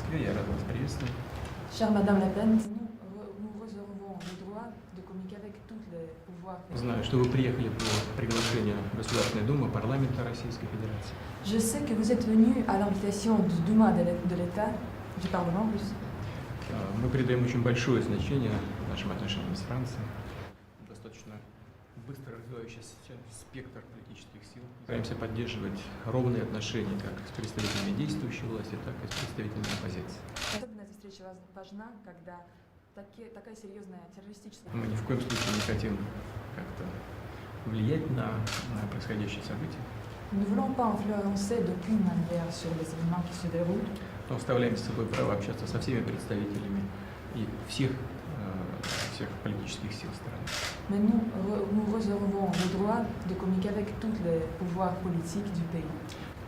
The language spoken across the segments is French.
Москве. Я рад вас приветствовать. Chère Madame Le Pen, nous réservons le droit de communiquer avec tous les pouvoirs. Знаю, что вы приехали по приглашению Государственной Думы, парламента Российской Федерации. Je sais que vous êtes venu à l'invitation du Douma de l'État, du Parlement russe. Мы придаем очень большое значение нашим отношениям с Францией. Достаточно быстро развивающийся спектр политических сил. Стараемся поддерживать ровные отношения как с представителями действующей власти, так и с представителями оппозиции. Особенно эта встреча важна, когда такая серьезная террористическая... Мы ни в коем случае не хотим как-то влиять на происходящие события. Nous ne voulons pas influencer d'aucune manière sur les événements qui se déroulent. Но оставляем с собой право общаться со всеми представителями и всех политических сил страны. Mais nous réservons le droit de communiquer avec tous les pouvoirs politiques du pays.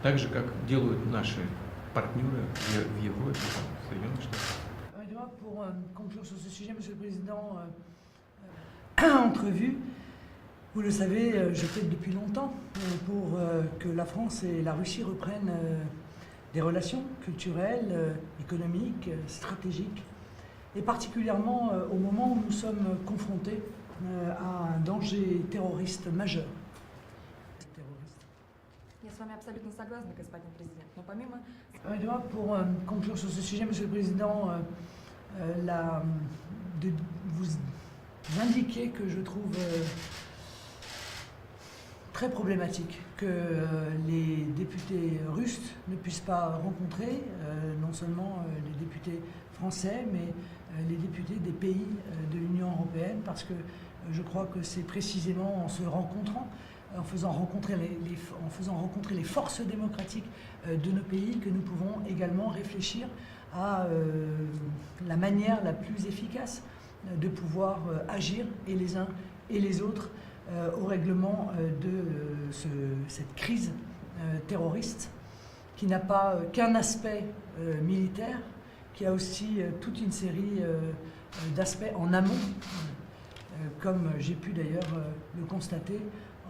Так же, как делают наши партнеры в Европе, в Соединенных Штатах. Pour conclure sur ce sujet, Monsieur le Président, entrevue, vous le savez, je plaide depuis longtemps pour que la France et la Russie reprennent des relations culturelles, économiques, stratégiques, et particulièrement au moment où nous sommes confrontés à un danger terroriste majeur. Я с вами абсолютно согласна, господин президент, но помимо... Pour conclure sur ce sujet, Monsieur le Président, de vous indiquer que je trouve très problématique que les députés russes ne puissent pas rencontrer non seulement les députés français, mais les députés des pays de l'Union européenne, parce que je crois que c'est précisément en se rencontrant, en faisant rencontrer les forces démocratiques de nos pays que nous pouvons également réfléchir à la manière la plus efficace de pouvoir agir et les uns et les autres au règlement de cette crise terroriste qui n'a pas qu'un aspect militaire, qui a aussi toute une série d'aspects en amont, comme j'ai pu d'ailleurs le constater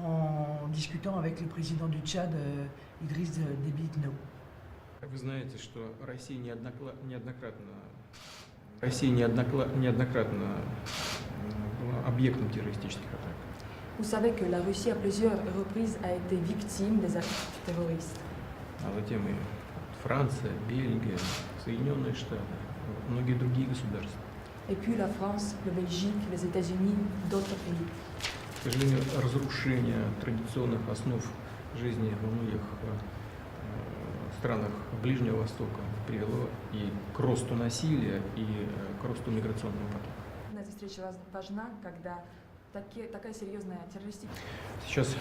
en discutant avec le président du Tchad, Idriss Déby Itno. Вы знаете, что Россия неоднократно была объектом террористических атак. Vous savez que la Russie à plusieurs reprises a été victime des actes terroristes. А затем и Франция, Бельгия, Соединенные Штаты, многие другие государства. Et puis la France, la Belgique, les États-Unis, d'autres pays. К сожалению, разрушение традиционных основ жизни во многих странах Ближнего Востока привело и к росту насилия, и к росту миграционного потока. Эта встреча важна, когда такая серьезная террористическая... Сейчас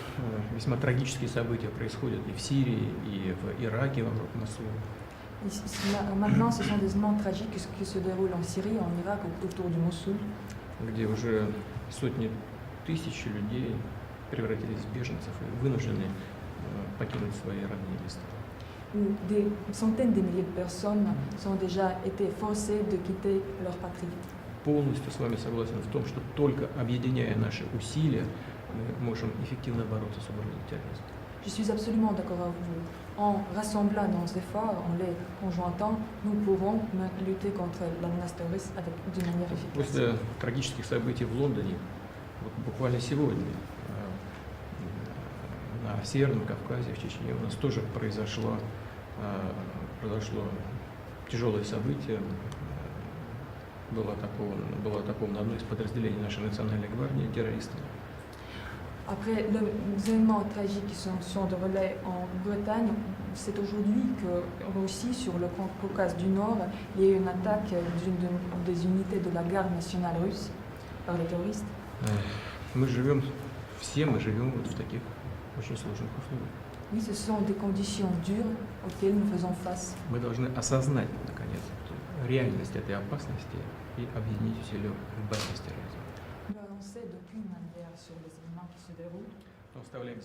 весьма трагические события происходят и в Сирии, и в Ираке, вокруг Мосула. Maintenant, ce sont des moments tragiques qui se déroulent en Syrie, en Irak, autour du Mossoul. Где уже сотни тысяч людей превратились в беженцев и вынуждены покинуть свои родные места. Où des centaines de milliers de personnes ont déjà été forcées de quitter leur patrie. Полностью с вами согласен в том, что только объединяя наши усилия, мы можем эффективно бороться с угрозой терроризма. Je suis absolument d'accord avec vous. En rassemblant nos efforts, en les conjointant, nous pourrons lutter contre la menace terroriste d'une manière efficace. После трагических событий в Лондоне, буквально сегодня, на Северном Кавказе, в Чечне, у нас тоже произошло тяжелое событие. Было атаковано одно из подразделений нашей национальной гвардии террористами. Après les événements tragiques qui sont déroulés en Bretagne, c'est aujourd'hui que aussi sur le Caucase du Nord, il y a eu une attaque des unités de la garde nationale russe par les terroristes. Мы живем вот в таких очень сложных условиях. Oui, ce sont des conditions dures auxquelles nous faisons face. Мы должны осознать, наконец, реальность этой опасности и объединить усилия в борьбе с терроризмом. Nous avancer d'aucune manière sur les événements qui se déroulent. Оставляем